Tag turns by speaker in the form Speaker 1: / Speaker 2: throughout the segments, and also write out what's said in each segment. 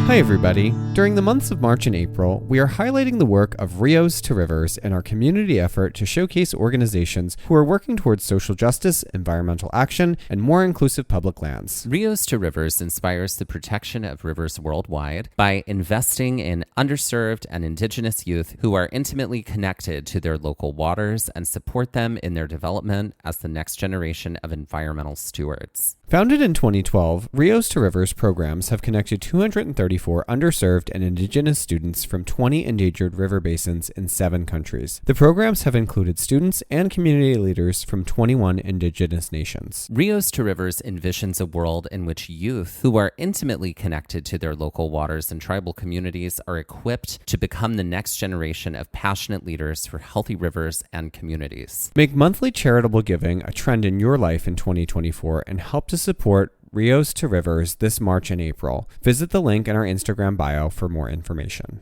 Speaker 1: Hi everybody. During the months of March and April, we are highlighting the work of Rios to Rivers in our community effort to showcase organizations who are working towards social justice, environmental action, and more inclusive public lands.
Speaker 2: Rios to Rivers inspires the protection of rivers worldwide by investing in underserved and indigenous youth who are intimately connected to their local waters and support them in their development as the next generation of environmental stewards.
Speaker 1: Founded in 2012, Rios to Rivers programs have connected 234 underserved and indigenous students from 20 endangered river basins in 7 countries. The programs have included students and community leaders from 21 indigenous nations.
Speaker 2: Rios to Rivers envisions a world in which youth who are intimately connected to their local waters and tribal communities are equipped to become the next generation of passionate leaders for healthy rivers and communities.
Speaker 1: Make monthly charitable giving a trend in your life in 2024 and help to support Rios to Rivers this March and April. Visit the link in our Instagram bio for more information.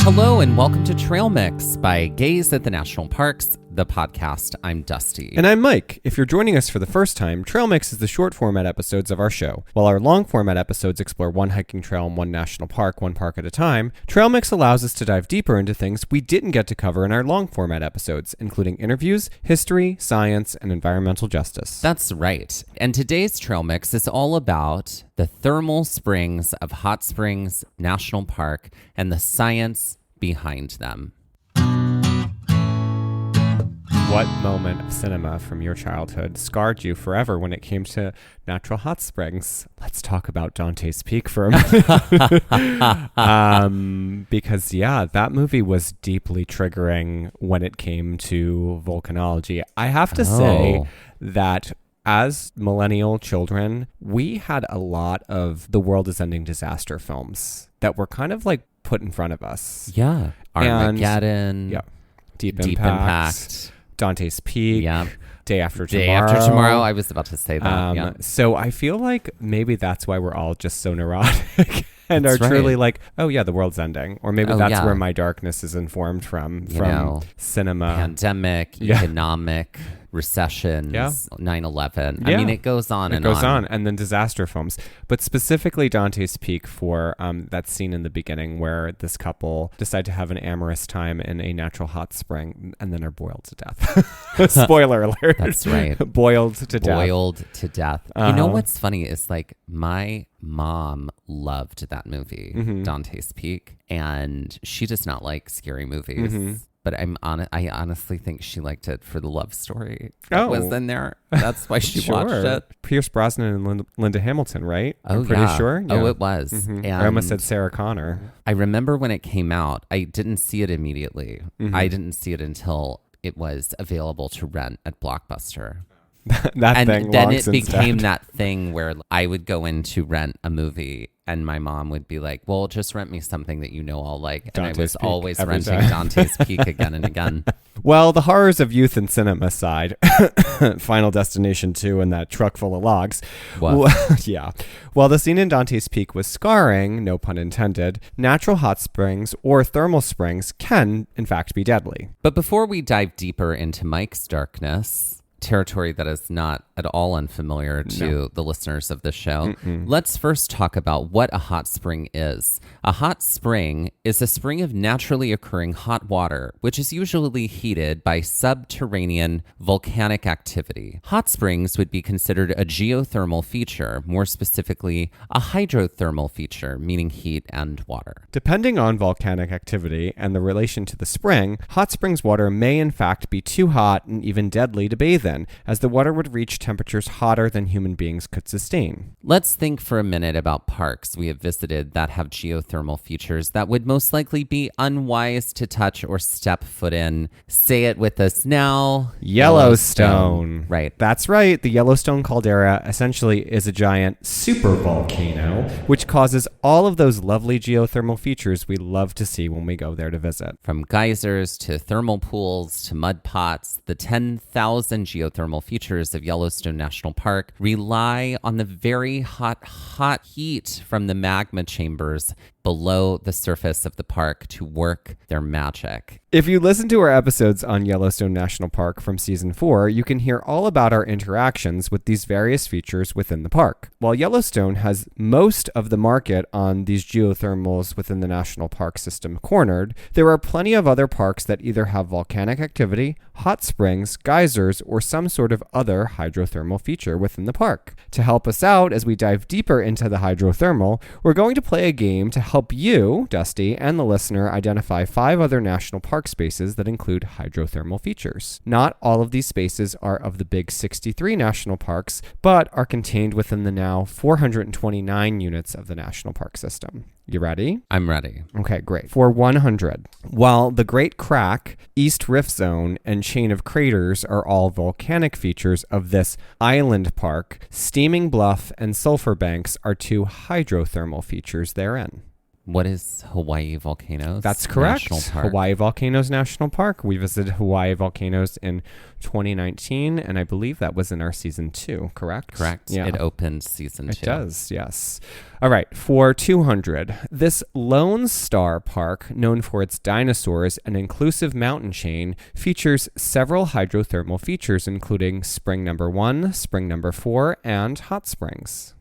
Speaker 2: Hello and welcome to Trail Mix by Gaze at the National Parks, the podcast. I'm Dusty.
Speaker 1: And I'm Mike. If you're joining us for the first time, Trail Mix is the short format episodes of our show. While our long format episodes explore one hiking trail in one national park, one park at a time, Trail Mix allows us to dive deeper into things we didn't get to cover in our long format episodes, including interviews, history, science, and environmental justice.
Speaker 2: That's right. And today's Trail Mix is all about the thermal springs of Hot Springs National Park and the science behind them.
Speaker 1: What moment of cinema from your childhood scarred you forever when it came to natural hot springs? Let's talk about Dante's Peak for a minute. Because, yeah, that movie was deeply triggering when it came to volcanology. I have to say that as millennial children, we had a lot of the world is ending disaster films that were kind of like put in front of us.
Speaker 2: Yeah. Armageddon.
Speaker 1: Yeah. Deep Impact. Dante's Peak.
Speaker 2: Yeah.
Speaker 1: Day After
Speaker 2: Tomorrow. I was about to say that.
Speaker 1: So I feel like maybe that's why we're all just so neurotic and
Speaker 2: That's
Speaker 1: are truly
Speaker 2: right.
Speaker 1: like, oh yeah, the world's ending. Or maybe that's where my darkness is informed from cinema.
Speaker 2: Pandemic, economic, recessions, 9/11. I mean, it goes on and on.
Speaker 1: It goes on. And then disaster films. But specifically Dante's Peak for that scene in the beginning where this couple decide to have an amorous time in a natural hot spring and then are boiled to death. Spoiler alert.
Speaker 2: That's right.
Speaker 1: Boiled to death.
Speaker 2: You know what's funny is like my mom loved that movie, Dante's Peak, and she does not like scary movies. But I honestly think she liked it for the love story that was in there. That's why she watched it.
Speaker 1: Pierce Brosnan and Linda Hamilton, right?
Speaker 2: I'm
Speaker 1: pretty sure. Yeah.
Speaker 2: Oh, it was. And
Speaker 1: I almost said Sarah Connor.
Speaker 2: I remember when it came out, I didn't see it immediately. I didn't see it until it was available to rent at Blockbuster. Then it became that thing where I would go in to rent a movie and my mom would be like, well, just rent me something that you know I'll like. And
Speaker 1: Dante's
Speaker 2: I was
Speaker 1: Peak
Speaker 2: always
Speaker 1: every
Speaker 2: renting
Speaker 1: time.
Speaker 2: Dante's Peak again and again.
Speaker 1: Well, the horrors of youth and cinema aside, Final Destination 2 and that truck full of logs. Yeah. While the scene in Dante's Peak was scarring, no pun intended, natural hot springs or thermal springs can, in fact, be deadly.
Speaker 2: But before we dive deeper into Mike's darkness, territory that is not at all unfamiliar to the listeners of the show, let's first talk about what a hot spring is. A hot spring is a spring of naturally occurring hot water, which is usually heated by subterranean volcanic activity. Hot springs would be considered a geothermal feature, more specifically, a hydrothermal feature, meaning heat and water.
Speaker 1: Depending on volcanic activity and the relation to the spring, hot springs water may in fact be too hot and even deadly to bathe in, as the water would reach temperatures hotter than human beings could sustain.
Speaker 2: Let's think for a minute about parks we have visited that have geothermal features that would most likely be unwise to touch or step foot in. Say it with us now.
Speaker 1: Yellowstone.
Speaker 2: Right.
Speaker 1: That's right. The Yellowstone caldera essentially is a giant supervolcano, which causes all of those lovely geothermal features we love to see when we go there to visit.
Speaker 2: From geysers to thermal pools to mud pots, the 10,000 geothermal features of Yellowstone National Park rely on the very hot heat from the magma chambers below the surface of the park to work their magic.
Speaker 1: If you listen to our episodes on Yellowstone National Park from Season 4, you can hear all about our interactions with these various features within the park. While Yellowstone has most of the market on these geothermals within the national park system cornered, there are plenty of other parks that either have volcanic activity, hot springs, geysers, or some sort of other hydrothermal feature within the park. To help us out as we dive deeper into the hydrothermal, we're going to play a game to help you, Dusty, and the listener identify 5 other national park spaces that include hydrothermal features. Not all of these spaces are of the big 63 national parks, but are contained within the now 429 units of the national park system. You ready?
Speaker 2: I'm ready.
Speaker 1: Okay, great. For 100, while the Great Crack, East Rift Zone, and Chain of Craters are all volcanic features of this island park, Steaming Bluff and Sulphur Banks are 2 hydrothermal features therein.
Speaker 2: What is Hawaii Volcanoes?
Speaker 1: That's correct.
Speaker 2: National Park?
Speaker 1: Hawaii Volcanoes National Park. We visited Hawaii Volcanoes in 2019, and I believe that was in our season 2, correct?
Speaker 2: Correct.
Speaker 1: Yeah.
Speaker 2: It opened season 2.
Speaker 1: It does, yes. All right, for 200, this Lone Star Park, known for its dinosaurs and inclusive mountain chain, features several hydrothermal features, including Spring Number 1, Spring Number 4, and hot springs.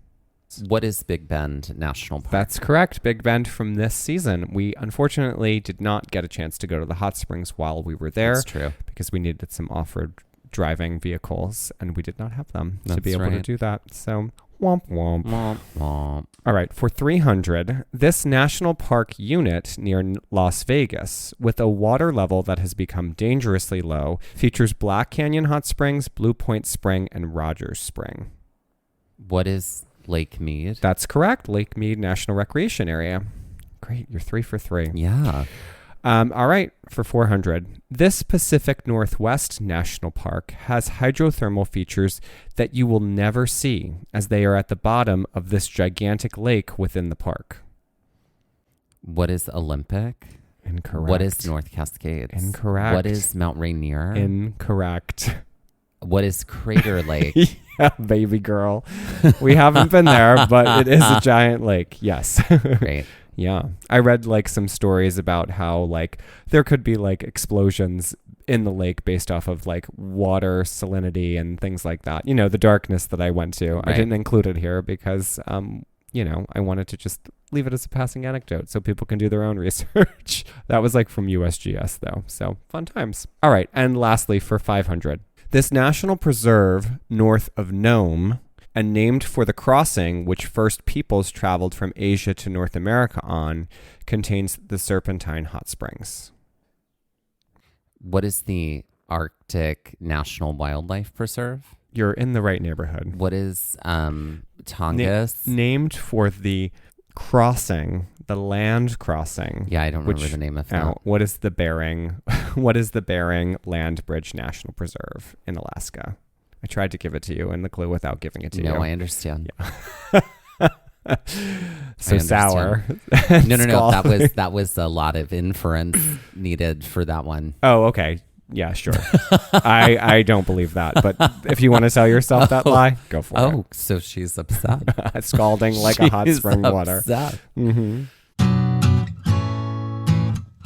Speaker 2: What is Big Bend National Park?
Speaker 1: That's correct. Big Bend from this season. We unfortunately did not get a chance to go to the hot springs while we were there.
Speaker 2: That's true.
Speaker 1: Because we needed some off-road driving vehicles, and we did not have them to be
Speaker 2: That's
Speaker 1: able to
Speaker 2: right.
Speaker 1: do that. So, womp womp.
Speaker 2: Womp, womp.
Speaker 1: All right, for 300, this national park unit near Las Vegas, with a water level that has become dangerously low, features Black Canyon Hot Springs, Blue Point Spring, and Rogers Spring.
Speaker 2: What is Lake Mead?
Speaker 1: That's correct. Lake Mead National Recreation Area. Great, you're 3 for 3.
Speaker 2: Yeah.
Speaker 1: All right, for 400. This Pacific Northwest National Park has hydrothermal features that you will never see, as they are at the bottom of this gigantic lake within the park.
Speaker 2: What is Olympic?
Speaker 1: Incorrect.
Speaker 2: What is North Cascades?
Speaker 1: Incorrect.
Speaker 2: What is Mount Rainier?
Speaker 1: Incorrect.
Speaker 2: What is Crater Lake?
Speaker 1: Yeah, baby girl. We haven't been there, but it is a giant lake. Yes.
Speaker 2: Great.
Speaker 1: Yeah. I read like some stories about how like there could be like explosions in the lake based off of like water salinity and things like that. You know, the darkness that I went to.
Speaker 2: Right.
Speaker 1: I didn't include it here because, you know, I wanted to just leave it as a passing anecdote so people can do their own research. That was like from USGS though. So fun times. All right. And lastly, for 500, this national preserve north of Nome, and named for the crossing which first peoples traveled from Asia to North America on, contains the Serpentine Hot Springs.
Speaker 2: What is the Arctic National Wildlife Preserve?
Speaker 1: You're in the right neighborhood.
Speaker 2: What is Tongass?
Speaker 1: Named for the crossing, the land crossing.
Speaker 2: Yeah, I don't remember the name of that.
Speaker 1: Now, what is the Bering? What is the Bering Land Bridge National Preserve in Alaska? I tried to give it to you in the clue without giving it to you.
Speaker 2: No, I understand.
Speaker 1: Yeah. So sour.
Speaker 2: No. That was a lot of inference needed for that one.
Speaker 1: Oh, okay. Yeah, sure. I don't believe that, but if you want to tell yourself that lie, go for it.
Speaker 2: Oh, so she's upset.
Speaker 1: Scalding like a hot spring water.
Speaker 2: Upset.
Speaker 1: Mm-hmm.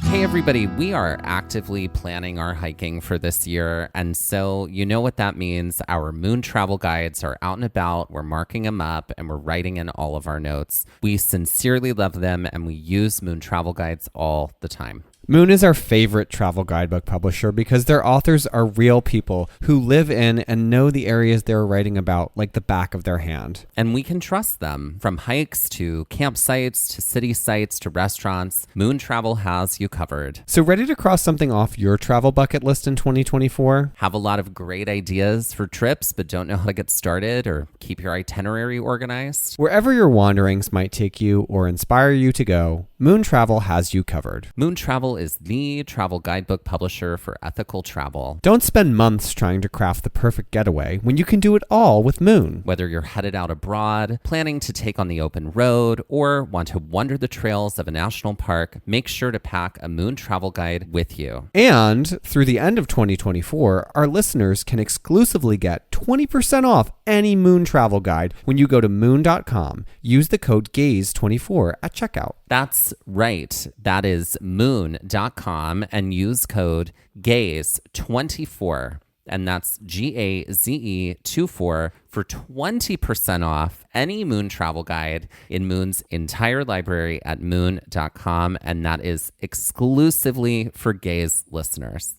Speaker 2: Hey everybody, we are actively planning our hiking for this year, and so you know what that means. Our moon travel guides are out and about, we're marking them up, and we're writing in all of our notes. We sincerely love them, and we use moon travel guides all the time.
Speaker 1: Moon is our favorite travel guidebook publisher because their authors are real people who live in and know the areas they're writing about like the back of their hand.
Speaker 2: And we can trust them. From hikes to campsites to city sites to restaurants, Moon Travel has you covered.
Speaker 1: So ready to cross something off your travel bucket list in 2024?
Speaker 2: Have a lot of great ideas for trips but don't know how to get started or keep your itinerary organized?
Speaker 1: Wherever your wanderings might take you or inspire you to go, Moon Travel has you covered.
Speaker 2: Moon Travel is the travel guidebook publisher for ethical travel.
Speaker 1: Don't spend months trying to craft the perfect getaway when you can do it all with Moon.
Speaker 2: Whether you're headed out abroad, planning to take on the open road, or want to wander the trails of a national park, make sure to pack a Moon Travel Guide with you.
Speaker 1: And through the end of 2024, our listeners can exclusively get 20% off any moon travel guide when you go to moon.com. Use the code GAZE24 at checkout.
Speaker 2: That's right. That is moon.com and use code GAZE24. And that's GAZE24 for 20% off any moon travel guide in Moon's entire library at moon.com. And that is exclusively for Gaze listeners.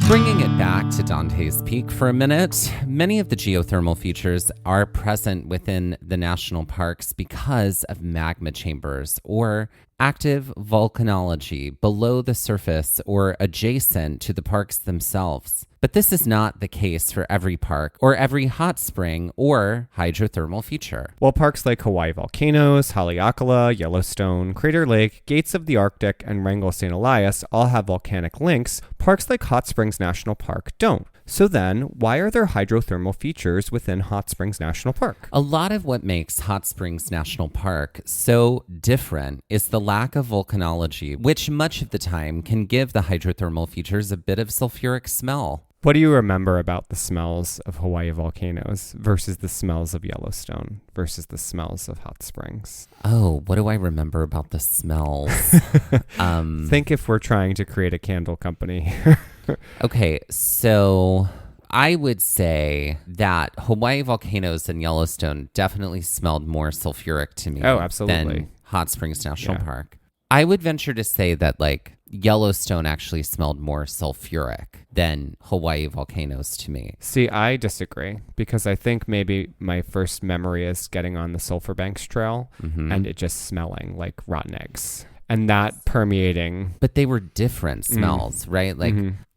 Speaker 2: Bringing it back to Dante's Peak for a minute, many of the geothermal features are present within the national parks because of magma chambers or active volcanology below the surface or adjacent to the parks themselves. But this is not the case for every park or every hot spring or hydrothermal feature.
Speaker 1: While parks like Hawaii Volcanoes, Haleakala, Yellowstone, Crater Lake, Gates of the Arctic, and Wrangell St. Elias all have volcanic links, parks like Hot Springs National Park don't. So then, why are there hydrothermal features within Hot Springs National Park?
Speaker 2: A lot of what makes Hot Springs National Park so different is the lack of volcanology, which much of the time can give the hydrothermal features a bit of sulfuric smell.
Speaker 1: What do you remember about the smells of Hawaii Volcanoes versus the smells of Yellowstone versus the smells of Hot Springs?
Speaker 2: Oh, what do I remember about the smells?
Speaker 1: Think if we're trying to create a candle company.
Speaker 2: Okay, so I would say that Hawaii Volcanoes and Yellowstone definitely smelled more sulfuric to me than Hot Springs National Park. I would venture to say that Yellowstone actually smelled more sulfuric than Hawaii Volcanoes to me.
Speaker 1: See, I disagree because I think maybe my first memory is getting on the Sulphur Banks Trail and it just smelling like rotten eggs. And that permeating.
Speaker 2: But they were different smells, right?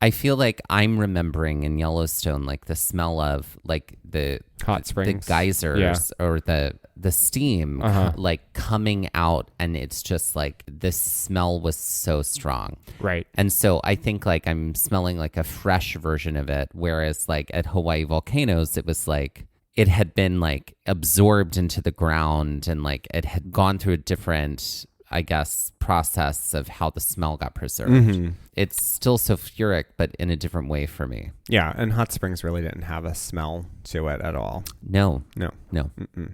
Speaker 2: I feel like I'm remembering in Yellowstone, the smell of the
Speaker 1: hot springs,
Speaker 2: the geysers or the steam coming out. And it's just the smell was so strong.
Speaker 1: Right.
Speaker 2: And so I think I'm smelling a fresh version of it. Whereas at Hawaii Volcanoes, it was it had been absorbed into the ground and it had gone through a different, I guess, process of how the smell got preserved. It's still sulfuric, but in a different way for me.
Speaker 1: Yeah, and Hot Springs really didn't have a smell to it at all.
Speaker 2: No.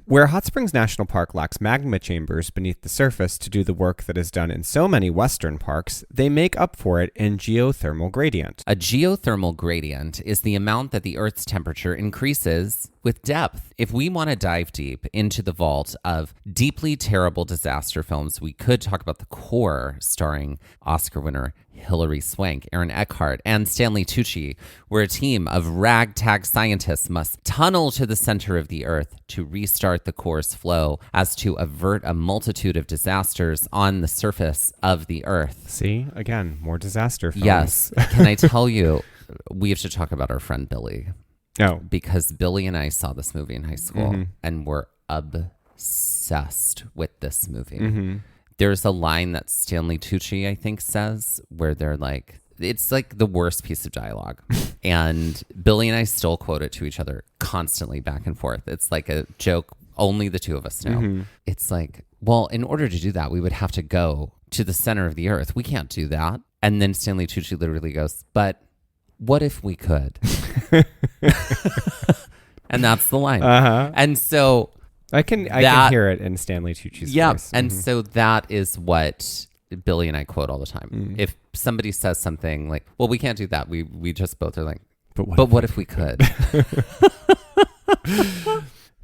Speaker 1: Where Hot Springs National Park lacks magma chambers beneath the surface to do the work that is done in so many Western parks, they make up for it in geothermal gradient.
Speaker 2: A geothermal gradient is the amount that the Earth's temperature increases with depth. If we want to dive deep into the vault of deeply terrible disaster films, we could talk about The Core, starring Oscar winner Hilary Swank, Aaron Eckhart, and Stanley Tucci, where a team of ragtag scientists must tunnel to the center of the Earth to restart the core's flow as to avert a multitude of disasters on the surface of the Earth.
Speaker 1: See, again, more disaster films.
Speaker 2: Yes. Can I tell you, we have to talk about our friend Billy.
Speaker 1: Oh.
Speaker 2: Because Billy and I saw this movie in high school and were obsessed with this movie. There's a line that Stanley Tucci, I think, says where they're it's the worst piece of dialogue. And Billy and I still quote it to each other constantly back and forth. It's a joke only the two of us know. It's well, in order to do that, we would have to go to the center of the Earth. We can't do that. And then Stanley Tucci literally goes, but what if we could? And that's the line. And so
Speaker 1: I can hear it in Stanley Tucci's voice.
Speaker 2: And so that is what Billy and I quote all the time. If somebody says something well, we can't do that, we just both are but what if we could?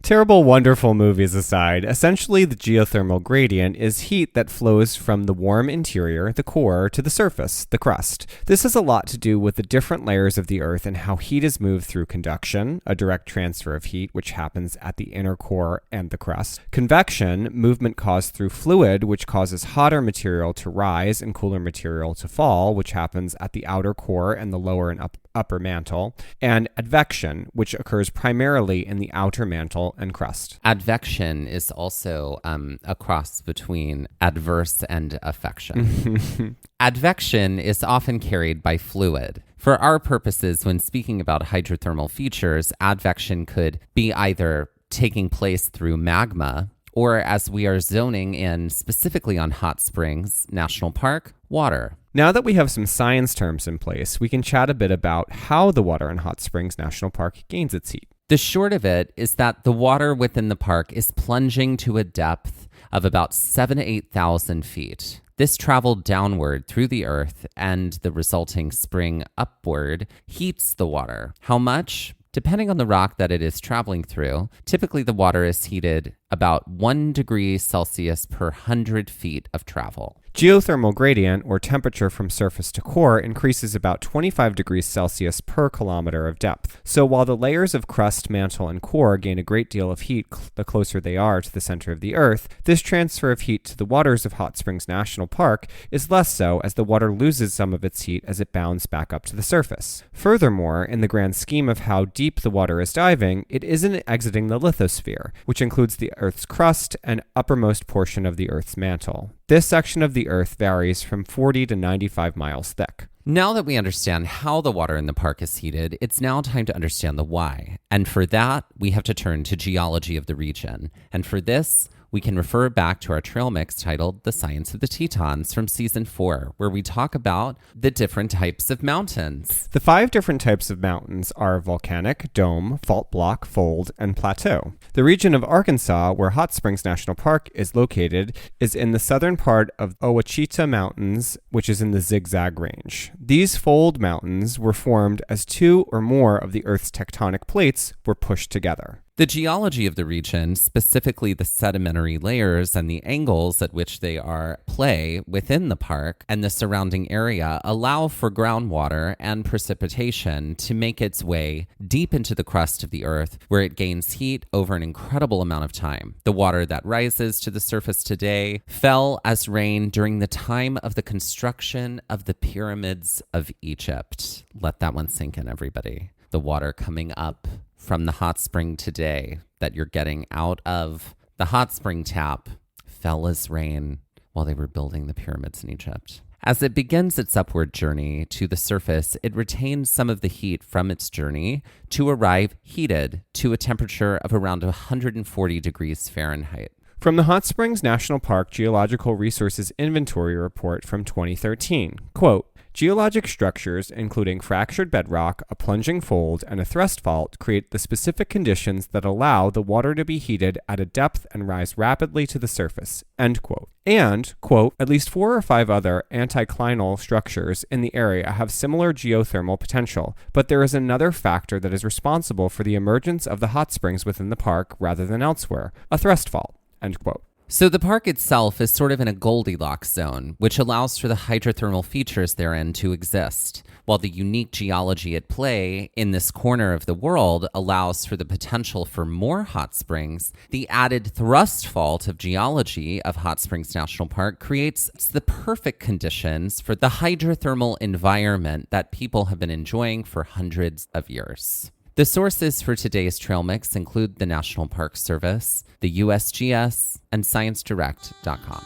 Speaker 1: Terrible, wonderful movies aside, essentially the geothermal gradient is heat that flows from the warm interior, the core, to the surface, the crust. This has a lot to do with the different layers of the Earth and how heat is moved through conduction, a direct transfer of heat which happens at the inner core and the crust. Convection, movement caused through fluid, which causes hotter material to rise and cooler material to fall, which happens at the outer core and the lower and upper mantle, and advection, which occurs primarily in the outer mantle and crust.
Speaker 2: Advection is also a cross between adverse and affection. Advection is often carried by fluid. For our purposes, when speaking about hydrothermal features, advection could be either taking place through magma, or as we are zoning in specifically on Hot Springs National Park, water.
Speaker 1: Now that we have some science terms in place, we can chat a bit about how the water in Hot Springs National Park gains its heat.
Speaker 2: The short of it is that the water within the park is plunging to a depth of about 7,000 to 8,000 feet. This traveled downward through the earth, and the resulting spring upward heats the water. How much? Depending on the rock that it is traveling through, typically the water is heated about 1 degree Celsius per 100 feet of travel.
Speaker 1: Geothermal gradient, or temperature from surface to core, increases about 25 degrees Celsius per kilometer of depth. So while the layers of crust, mantle, and core gain a great deal of heat the closer they are to the center of the Earth, this transfer of heat to the waters of Hot Springs National Park is less so, as the water loses some of its heat as it bounds back up to the surface. Furthermore, in the grand scheme of how deep the water is diving, it isn't exiting the lithosphere, which includes the Earth's crust and uppermost portion of the Earth's mantle. This section of the Earth varies from 40 to 95 miles thick.
Speaker 2: Now that we understand how the water in the park is heated, it's now time to understand the why. And for that, we have to turn to geology of the region. And for this, we can refer back to our trail mix titled The Science of the Tetons from Season 4, where we talk about the different types of mountains.
Speaker 1: The 5 different types of mountains are volcanic, dome, fault block, fold, and plateau. The region of Arkansas, where Hot Springs National Park is located, is in the southern part of Ouachita Mountains, which is in the Zigzag Range. These fold mountains were formed as 2 or more of the Earth's tectonic plates were pushed together.
Speaker 2: The geology of the region, specifically the sedimentary layers and the angles at which they are play within the park and the surrounding area, allow for groundwater and precipitation to make its way deep into the crust of the Earth, where it gains heat over an incredible amount of time. The water that rises to the surface today fell as rain during the time of the construction of the pyramids of Egypt. Let that one sink in, everybody. The water coming up from the hot spring today that you're getting out of the hot spring tap fell as rain while they were building the pyramids in Egypt. As it begins its upward journey to the surface, it retains some of the heat from its journey to arrive heated to a temperature of around 140 degrees Fahrenheit.
Speaker 1: From the Hot Springs National Park Geological Resources Inventory Report from 2013, quote, geologic structures, including fractured bedrock, a plunging fold, and a thrust fault, create the specific conditions that allow the water to be heated at a depth and rise rapidly to the surface, end quote. And, quote, at least 4 or 5 other anticlinal structures in the area have similar geothermal potential, but there is another factor that is responsible for the emergence of the hot springs within the park rather than elsewhere, a thrust fault, end quote.
Speaker 2: So the park itself is sort of in a Goldilocks zone, which allows for the hydrothermal features therein to exist, while the unique geology at play in this corner of the world allows for the potential for more hot springs. The added thrust fault of geology of Hot Springs National Park creates the perfect conditions for the hydrothermal environment that people have been enjoying for hundreds of years. The sources for today's trail mix include the National Park Service, the USGS, and ScienceDirect.com.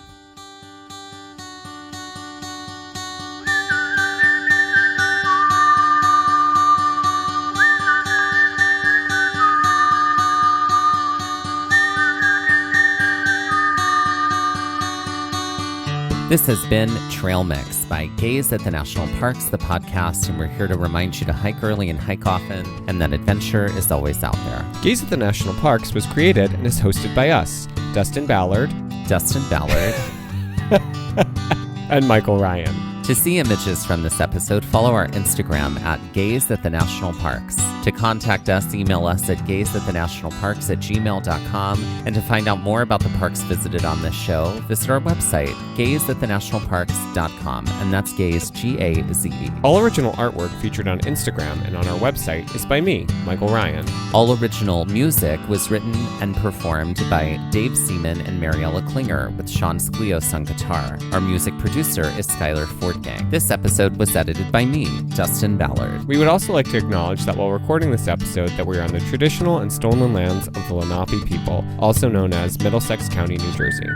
Speaker 2: This has been Trail Mix by Gaze at the National Parks, the podcast, and we're here to remind you to hike early and hike often, and that adventure is always out there.
Speaker 1: Gaze at the National Parks was created and is hosted by us, Dustin Ballard, and Michael Ryan.
Speaker 2: To see images from this episode, follow our Instagram at Gaze at the National Parks. To contact us, email us at gazeatthenationalparks@gmail.com. And to find out more about the parks visited on this show, visit our website, gazeatthenationalparks.com. And that's Gaze, G-A-Z-E.
Speaker 1: All original artwork featured on Instagram and on our website is by me, Michael Ryan.
Speaker 2: All original music was written and performed by Dave Seaman and Mariella Klinger, with Sean Sklios on guitar. Our music producer is Skylar Fortgang. This episode was edited by me, Dustin Ballard.
Speaker 1: We would also like to acknowledge that while recording this episode that we are on the traditional and stolen lands of the Lenape people, also known as Middlesex County, New Jersey.